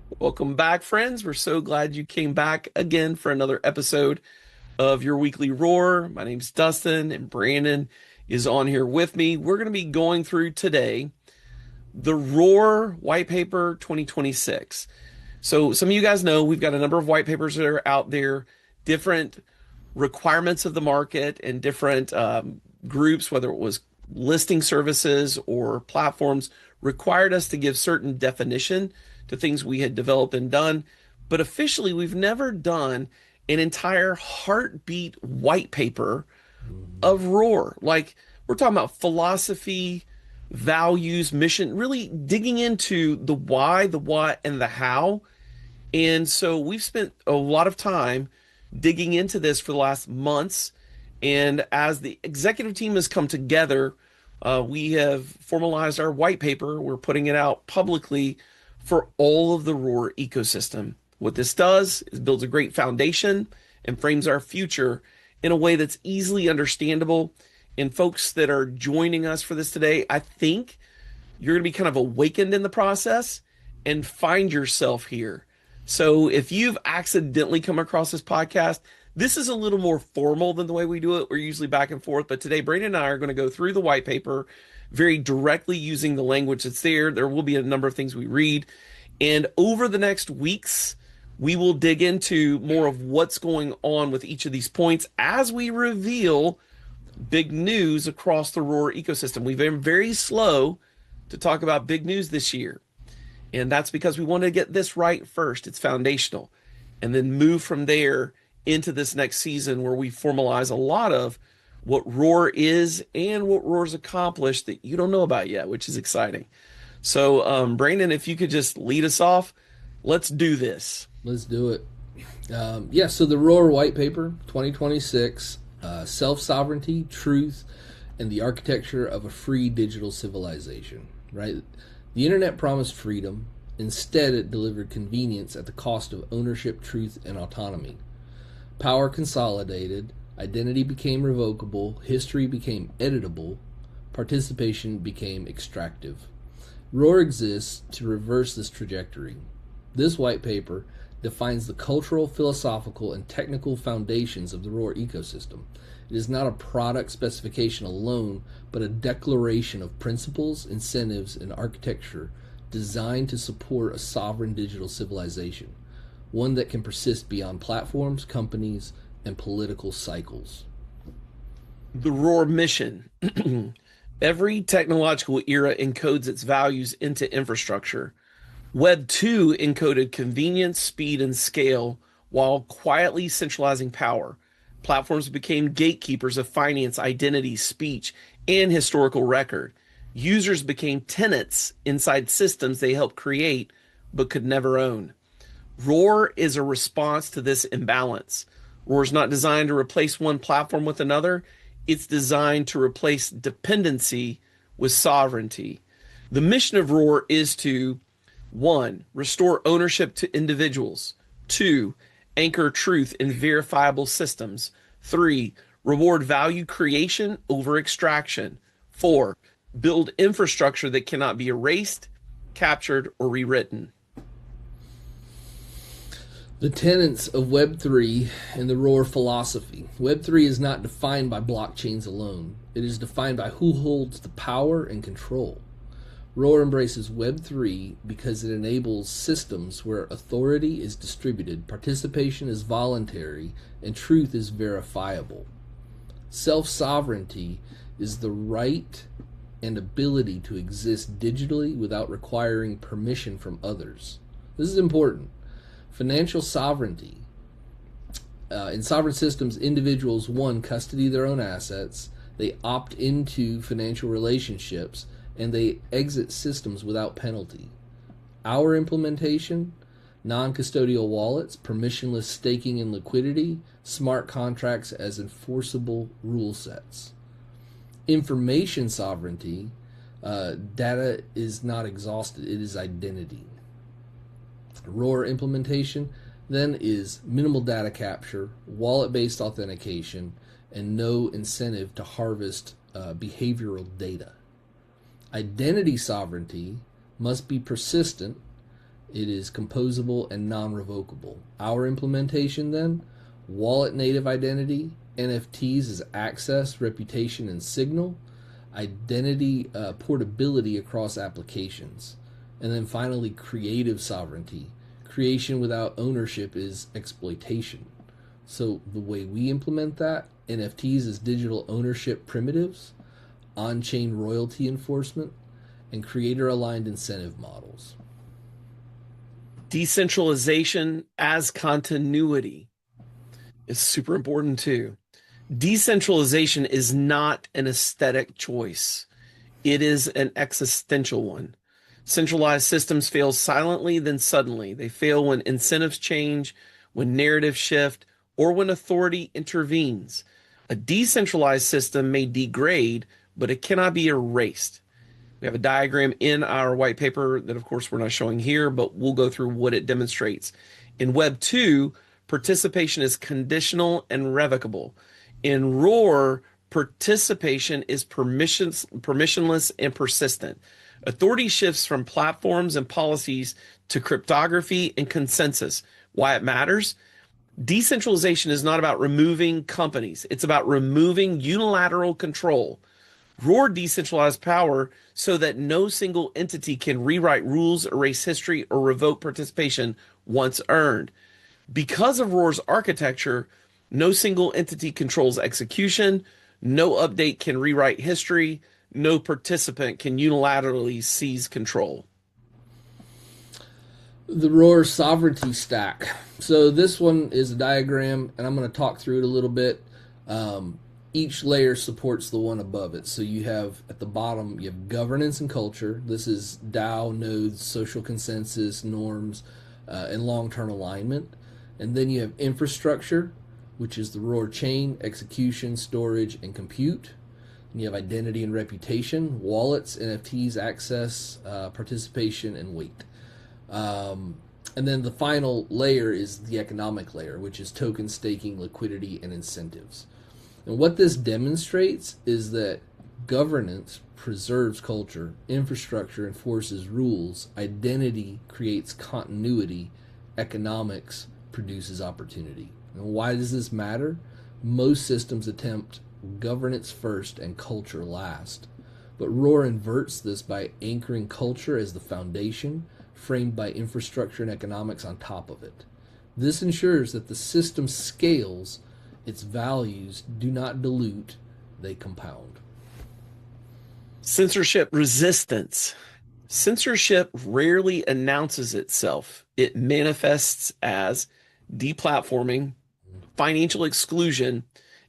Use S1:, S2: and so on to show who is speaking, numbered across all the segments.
S1: Welcome back, friends. We're so glad you came back again for another episode of your weekly roar. My name's Dustin, and Brandon is on here with me. We're going to be going through today the ROAR White Paper 2026. So, some of you guys know we've got a number of white papers that are out there, different requirements of the market, and different groups, whether it was listing services or platforms, required us to give certain definition to things we had developed and done. But officially, we've never done an entire heartbeat white paper of ROAR. Like, we're talking about philosophy, values, mission, really digging into the why, the what, and the how. And so we've spent a lot of time digging into this for the last months. And as the executive team has come together, we have formalized our white paper. We're putting it out publicly for all of the ROAR ecosystem. What this does is builds a great foundation and frames our future in a way that's easily understandable. And folks that are joining us for this today, I think you're going to be kind of awakened in the process and find yourself here. So if you've accidentally come across this podcast, this is a little more formal than the way we do it. We're usually back and forth, but today Brandon and I are going to go through the white paper very directly using the language that's there. There will be a number of things we read. And over the next weeks, we will dig into more of what's going on with each of these points as we reveal big news across the ROAR ecosystem. We've been very slow to talk about big news this year. And that's because we want to get this right first. It's foundational. And then move from there into this next season where we formalize a lot of what ROAR is and what ROAR's accomplished that you don't know about yet, which is exciting. So, Brandon, if you could just lead us off, let's do this.
S2: Let's do it. So the ROAR White Paper 2026, Self-Sovereignty, Truth, and the Architecture of a Free Digital Civilization, right? The internet promised freedom. Instead, it delivered convenience at the cost of ownership, truth, and autonomy. Power consolidated, identity became revocable, history became editable, participation became extractive. ROAR exists to reverse this trajectory. This white paper defines the cultural, philosophical, and technical foundations of the ROAR ecosystem. It is not a product specification alone, but a declaration of principles, incentives, and architecture designed to support a sovereign digital civilization, one that can persist beyond platforms, companies, and political cycles.
S1: The ROAR mission. Every technological era encodes its values into infrastructure. Web 2 encoded convenience, speed, and scale while quietly centralizing power. Platforms became gatekeepers of finance, identity, speech, and historical record. Users became tenants inside systems they helped create but could never own. ROAR is a response to this imbalance. ROAR is not designed to replace one platform with another. It's designed to replace dependency with sovereignty. The mission of ROAR is to 1. Restore ownership to individuals. 2. Anchor truth in verifiable systems. 3. Reward value creation over extraction. 4. Build infrastructure that cannot be erased, captured, or rewritten.
S2: The tenets of Web3 and the ROAR philosophy. Web3 is not defined by blockchains alone. It is defined by who holds the power and control. ROAR embraces Web3 because it enables systems where authority is distributed, participation is voluntary, and truth is verifiable. Self-sovereignty is the right and ability to exist digitally without requiring permission from others. This is important. Financial sovereignty. In sovereign systems, individuals, 1, custody their own assets, they opt into financial relationships, and they exit systems without penalty. Our implementation, non-custodial wallets, permissionless staking and liquidity, smart contracts as enforceable rule sets. Information sovereignty, data is not exhausted, it is identity. ROAR implementation then is minimal data capture, wallet-based authentication, and no incentive to harvest behavioral data. Identity sovereignty must be persistent, It is composable and non-revocable. Our implementation then, wallet native identity, NFTs as access, reputation, and signal, identity portability across applications, and then finally creative sovereignty. Creation without ownership is exploitation. So the way we implement that, NFTs as digital ownership primitives, on-chain royalty enforcement, and creator-aligned incentive models.
S1: Decentralization as continuity is super important too. Decentralization is not an aesthetic choice. It is an existential one. Centralized systems fail silently, then suddenly. They fail when incentives change, when narratives shift, or when authority intervenes. A decentralized system may degrade, but it cannot be erased. We have a diagram in our white paper that, of course, we're not showing here, but we'll go through what it demonstrates. In Web 2, participation is conditional and revocable. In ROAR, participation is permissionless and persistent. Authority shifts from platforms and policies to cryptography and consensus. Why it matters? Decentralization is not about removing companies, it's about removing unilateral control. ROAR decentralized power so that no single entity can rewrite rules, erase history, or revoke participation once earned. Because of ROAR's architecture, no single entity controls execution, no update can rewrite history, no participant can unilaterally seize control.
S2: The ROAR sovereignty stack. So this one is a diagram, and I'm going to talk through it a little bit. Each layer supports the one above it. So you have at the bottom, you have governance and culture. This is DAO, nodes, social consensus, norms, and long-term alignment. And then you have infrastructure, which is the ROAR chain, execution, storage, and compute. And you have identity and reputation, wallets, NFTs, access, participation, and weight. And then the final layer is the economic layer, which is token staking, liquidity, and incentives. And what this demonstrates is that governance preserves culture, infrastructure enforces rules, identity creates continuity, economics produces opportunity. And why does this matter? Most systems attempt governance first and culture last. But ROAR inverts this by anchoring culture as the foundation, framed by infrastructure and economics on top of it. This ensures that the system scales, its values do not dilute, they compound.
S1: Censorship resistance. Censorship rarely announces itself. It manifests as deplatforming, financial exclusion,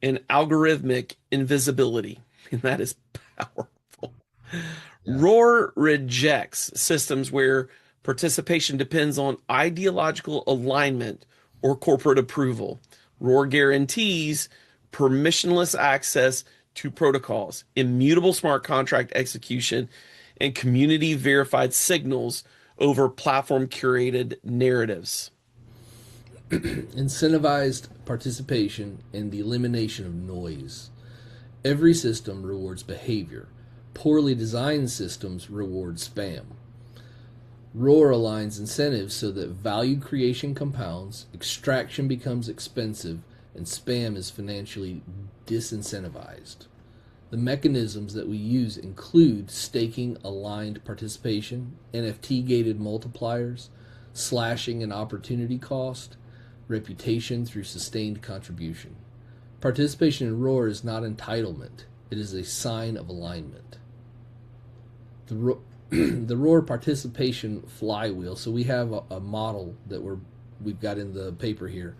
S1: and algorithmic invisibility. And that is powerful.
S2: Yeah.
S1: ROAR rejects systems where participation depends on ideological alignment or corporate approval. ROAR guarantees permissionless access to protocols, immutable smart contract execution, and community verified signals over platform curated narratives.
S2: Incentivized participation and the elimination of noise. Every system rewards behavior. Poorly designed systems reward spam. ROAR aligns incentives so that value creation compounds, extraction becomes expensive, and spam is financially disincentivized. The mechanisms that we use include staking aligned participation, NFT gated multipliers, slashing and opportunity cost, reputation through sustained contribution. Participation in ROAR is not entitlement, it is a sign of alignment. The ROAR participation flywheel. So we have a model that we've got in the paper here.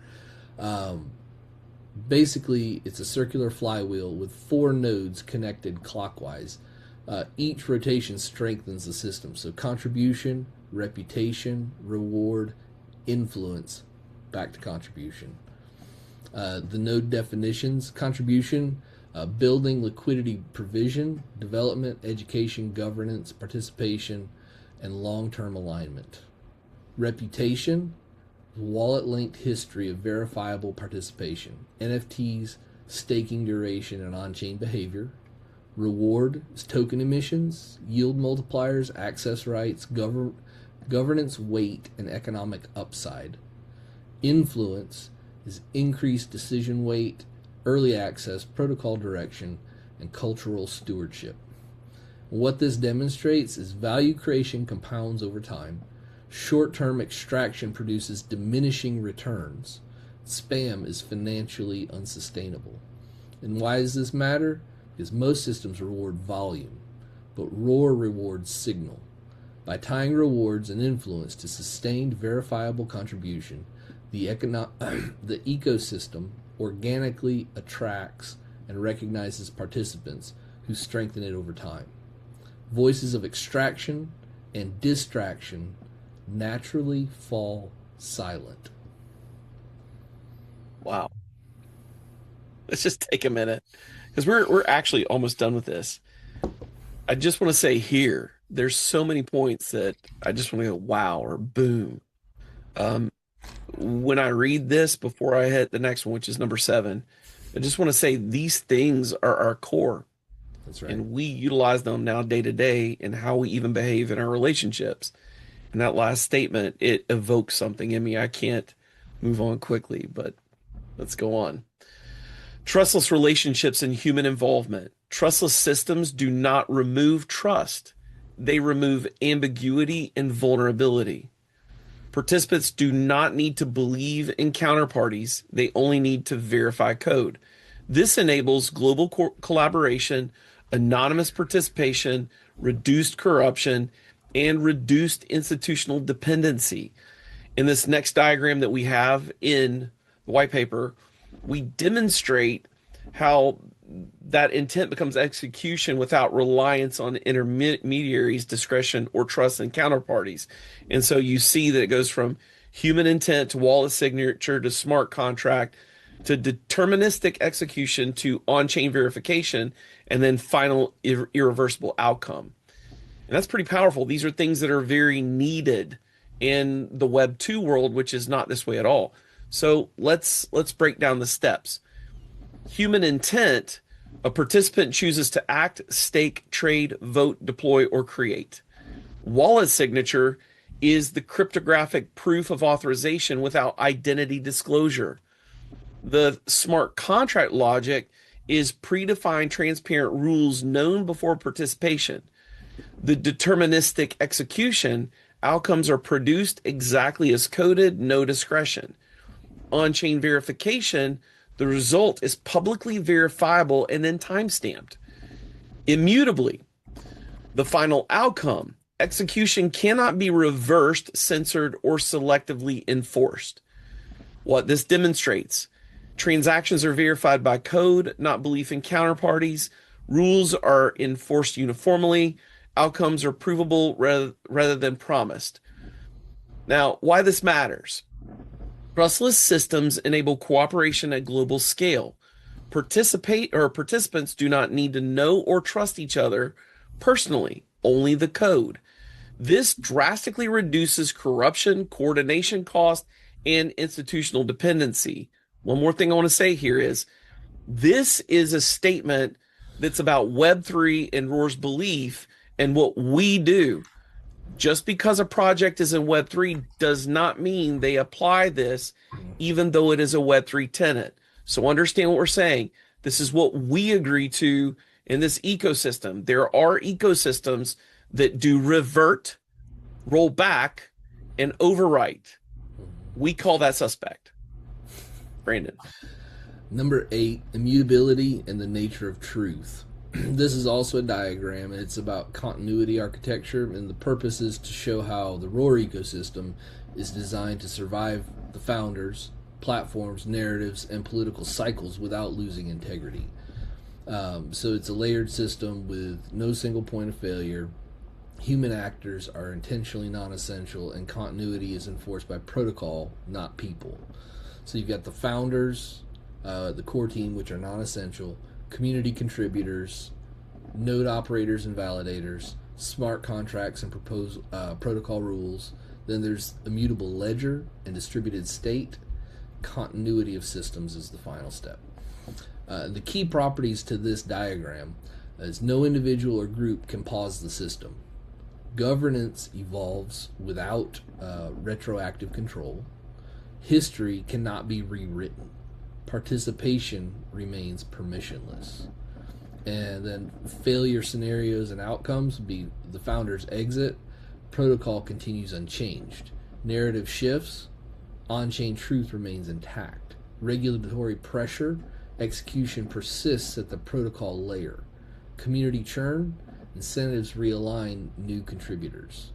S2: Basically, it's a circular flywheel with 4 nodes connected clockwise. Each rotation strengthens the system. So contribution, reputation, reward, influence, back to contribution. The node definitions: contribution, building, liquidity, provision, development, education, governance, participation, and long-term alignment. Reputation, wallet-linked history of verifiable participation. NFTs, staking duration, and on-chain behavior. Reward is token emissions, yield multipliers, access rights, Governance weight and economic upside. Influence is increased decision weight, early access, protocol direction, and cultural stewardship. What this demonstrates is value creation compounds over time. Short-term extraction produces diminishing returns. Spam is financially unsustainable. And why does this matter? Because most systems reward volume, but ROAR rewards signal. By tying rewards and influence to sustained verifiable contribution, the ecosystem organically attracts and recognizes participants who strengthen it over time. Voices of extraction and distraction naturally fall silent.
S1: Wow. Let's just take a minute because we're actually almost done with this. I just want to say here, there's so many points that I just want to go wow or boom. Um, when I read this before I hit the next one, which is number 7, I just want to say these things are our core,
S2: That's right.
S1: and we utilize them now day to day in how we even behave in our relationships. And that last statement, it evokes something in me. I can't move on quickly, but let's go on. Trustless relationships and human involvement. Trustless systems do not remove trust. They remove ambiguity and vulnerability. Participants do not need to believe in counterparties. They only need to verify code. This enables global collaboration, anonymous participation, reduced corruption, and reduced institutional dependency. In this next diagram that we have in the white paper, we demonstrate how that intent becomes execution without reliance on intermediaries, discretion, or trust in counterparties. And so you see that it goes from human intent to wallet signature to smart contract to deterministic execution to on-chain verification and then final irreversible outcome. And that's pretty powerful. These are things that are very needed in the Web 2 world, which is not this way at all. So let's break down the steps. Human intent, a participant chooses to act, stake, trade, vote, deploy, or create. Wallet signature is the cryptographic proof of authorization without identity disclosure. The smart contract logic is predefined transparent rules known before participation. The deterministic execution, outcomes are produced exactly as coded, no discretion. On-chain verification, the result is publicly verifiable and then timestamped. Immutably, the final outcome, execution cannot be reversed, censored, or selectively enforced. What this demonstrates, transactions are verified by code, not belief in counterparties. Rules are enforced uniformly. Outcomes are provable rather than promised. Now, why this matters? Trustless systems enable cooperation at global scale. Participants do not need to know or trust each other personally, only the code. This drastically reduces corruption, coordination cost, and institutional dependency. One more thing I want to say here is this is a statement that's about Web3 and ROAR's belief and what we do. Just because a project is in Web3 does not mean they apply this, even though it is a Web3 tenant. So understand what we're saying. This is what we agree to in this ecosystem. There are ecosystems that do revert, roll back, and overwrite. We call that suspect. Brandon.
S2: Number 8, immutability and the nature of truth. This is also a diagram, and it's about continuity architecture, and the purpose is to show how the ROAR ecosystem is designed to survive the founders, platforms, narratives, and political cycles without losing integrity. So it's a layered system with no single point of failure. Human actors are intentionally non-essential, and continuity is enforced by protocol, not people. So you've got the founders, the core team, which are non-essential, community contributors, node operators and validators, smart contracts and protocol rules. Then there's immutable ledger and distributed state. Continuity of systems is the final step. The key properties to this diagram is no individual or group can pause the system. Governance evolves without retroactive control. History cannot be rewritten. Participation remains permissionless. And then failure scenarios and outcomes would be the founder's exit. Protocol continues unchanged. Narrative shifts. On-chain truth remains intact. Regulatory pressure. Execution persists at the protocol layer. Community churn. Incentives realign new contributors.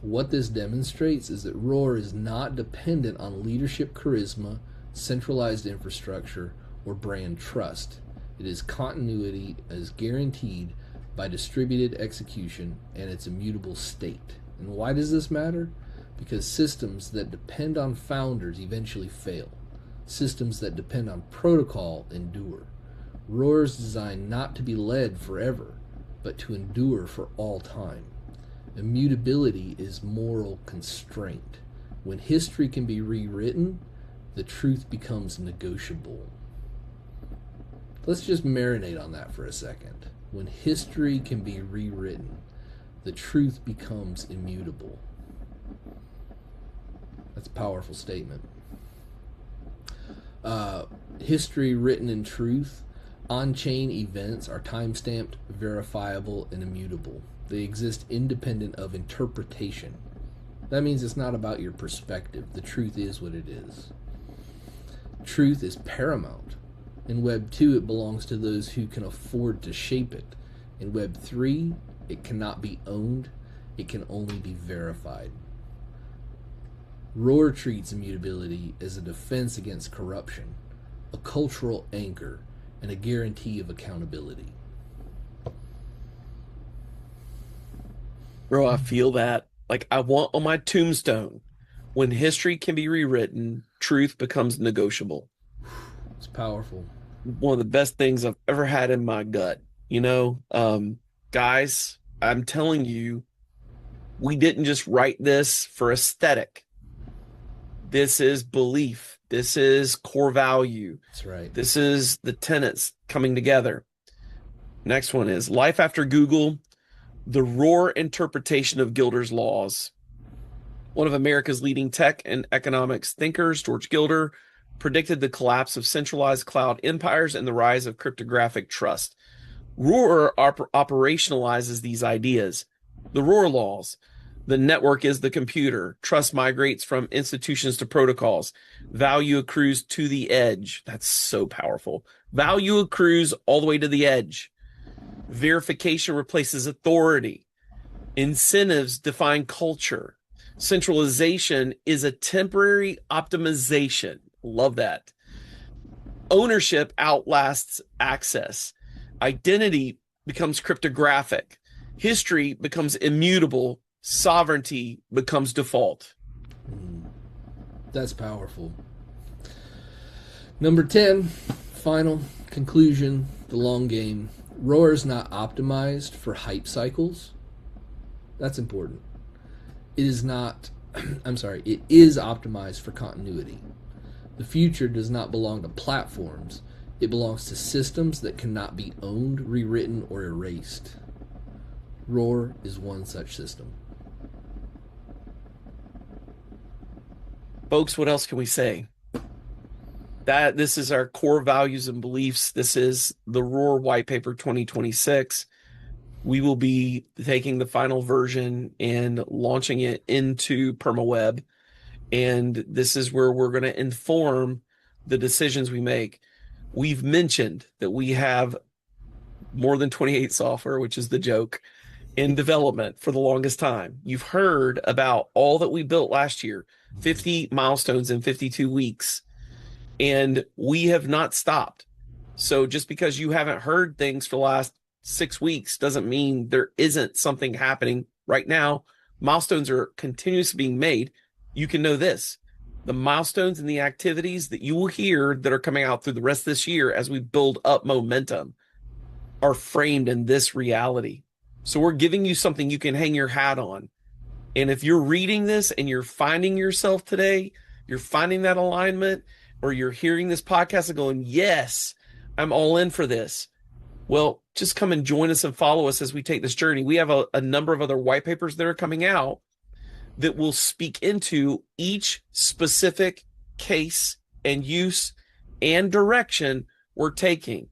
S2: What this demonstrates is that ROAR is not dependent on leadership charisma, centralized infrastructure, or brand trust. It is continuity as guaranteed by distributed execution and its immutable state. And why does this matter? Because systems that depend on founders eventually fail. Systems that depend on protocol endure. ROAR is designed not to be led forever, but to endure for all time. Immutability is moral constraint. When history can be rewritten, the truth becomes negotiable. Let's just marinate on that for a second. When history can be rewritten, the truth becomes immutable. That's a powerful statement. History written in truth. On-chain events are time-stamped, verifiable, and immutable. They exist independent of interpretation. That means it's not about your perspective. The truth is what it is. Truth is paramount. In Web 2, it belongs to those who can afford to shape it. In Web 3, it cannot be owned. It can only be verified. ROAR treats immutability as a defense against corruption, a cultural anchor, and a guarantee of accountability.
S1: Bro, I feel that. Like, I want on my tombstone, when history can be rewritten, truth becomes negotiable.
S2: It's powerful.
S1: One of the best things I've ever had in my gut. Guys, I'm telling you, we didn't just write this for aesthetic. This is belief. This is core value.
S2: That's right.
S1: This is the tenets coming together. Next one is Life After Google, the ROAR interpretation of Gilder's laws. One of America's leading tech and economics thinkers, George Gilder, predicted the collapse of centralized cloud empires and the rise of cryptographic trust. ROAR operationalizes these ideas. The ROAR laws. The network is the computer. Trust migrates from institutions to protocols. Value accrues to the edge. That's so powerful. Value accrues all the way to the edge. Verification replaces authority. Incentives define culture. Centralization is a temporary optimization. Love that. Ownership outlasts access. Identity becomes cryptographic. History becomes immutable. Sovereignty becomes default.
S2: That's powerful. Number 10, final conclusion, the long game. ROAR is not optimized for hype cycles. That's important. It is not, it is optimized for continuity. The future does not belong to platforms. It belongs to systems that cannot be owned, rewritten, or erased. ROAR is one such system.
S1: Folks, what else can we say? That this is our core values and beliefs. This is the ROAR White Paper 2026. We will be taking the final version and launching it into PermaWeb. And this is where we're going to inform the decisions we make. We've mentioned that we have more than 28 software, which is the joke, in development for the longest time. You've heard about all that we built last year, 50 milestones in 52 weeks, and we have not stopped. So just because you haven't heard things for the last 6 weeks doesn't mean there isn't something happening right now. Milestones are continuously being made. You can know this. The milestones and the activities that you will hear that are coming out through the rest of this year as we build up momentum are framed in this reality. So we're giving you something you can hang your hat on. And if you're reading this and you're finding yourself today, you're finding that alignment, or you're hearing this podcast and going, yes, I'm all in for this. Well, just come and join us and follow us as we take this journey. We have a number of other white papers that are coming out that will speak into each specific case and use and direction we're taking.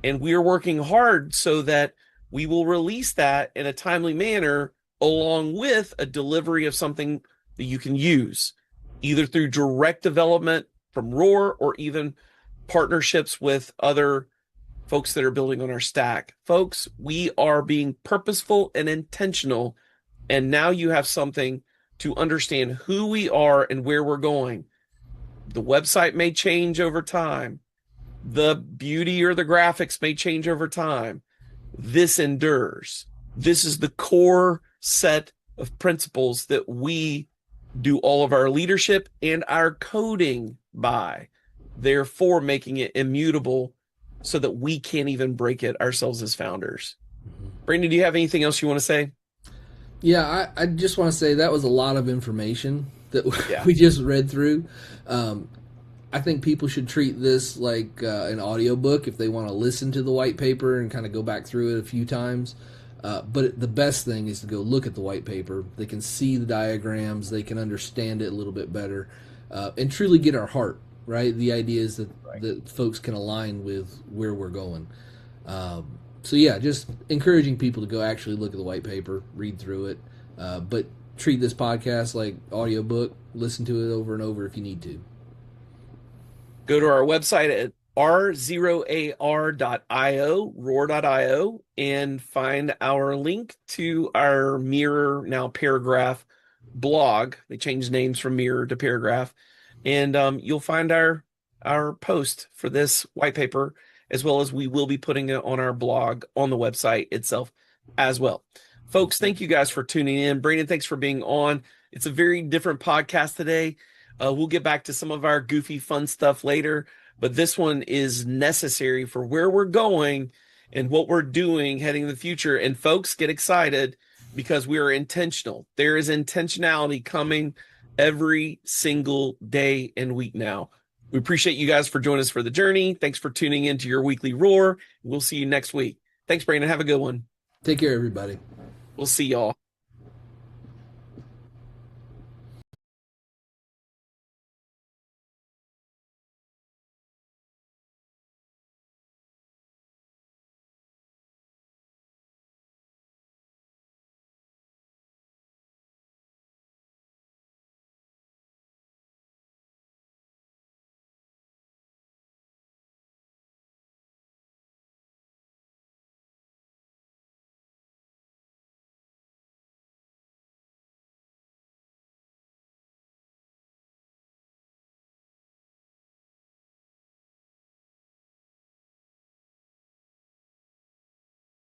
S1: And we are working hard so that we will release that in a timely manner, along with a delivery of something that you can use, either through direct development from ROAR or even partnerships with other folks that are building on our stack. Folks, we are being purposeful and intentional. And now you have something to understand who we are and where we're going. The website may change over time. The beauty or the graphics may change over time. This endures. This is the core set of principles that we do all of our leadership and our coding by, therefore making it immutable so that we can't even break it ourselves as founders. Brandon, do you have anything else you want to say?
S2: Yeah, I just want to say that was a lot of information that
S1: Yeah.
S2: we just read through. I think people should treat this like an audiobook if they want to listen to the white paper and kind of go back through it a few times. But the best thing is to go look at the white paper. They can see the diagrams, they can understand it a little bit better, and truly get our heart, right? The idea is that folks can align with where we're going. So yeah, just encouraging people to go actually look at the white paper, read through it, but treat this podcast like audiobook. Listen to it over and over if you need to.
S1: Go to our website at R0AR.io, roar.io, and find our link to our Mirror, now Paragraph blog. They changed names from Mirror to Paragraph. And you'll find our post for this white paper, as well as we will be putting it on our blog on the website itself as well. Folks, thank you guys for tuning in. Brandon, thanks for being on. It's a very different podcast today. We'll get back to some of our goofy, fun stuff later, but this one is necessary for where we're going and what we're doing heading in the future. And folks, get excited because we are intentional. There is intentionality coming every single day and week now. We appreciate you guys for joining us for the journey. Thanks for tuning into your weekly roar. We'll see you next week. Thanks, Brandon. Have a good one.
S2: Take care, everybody.
S1: We'll see y'all.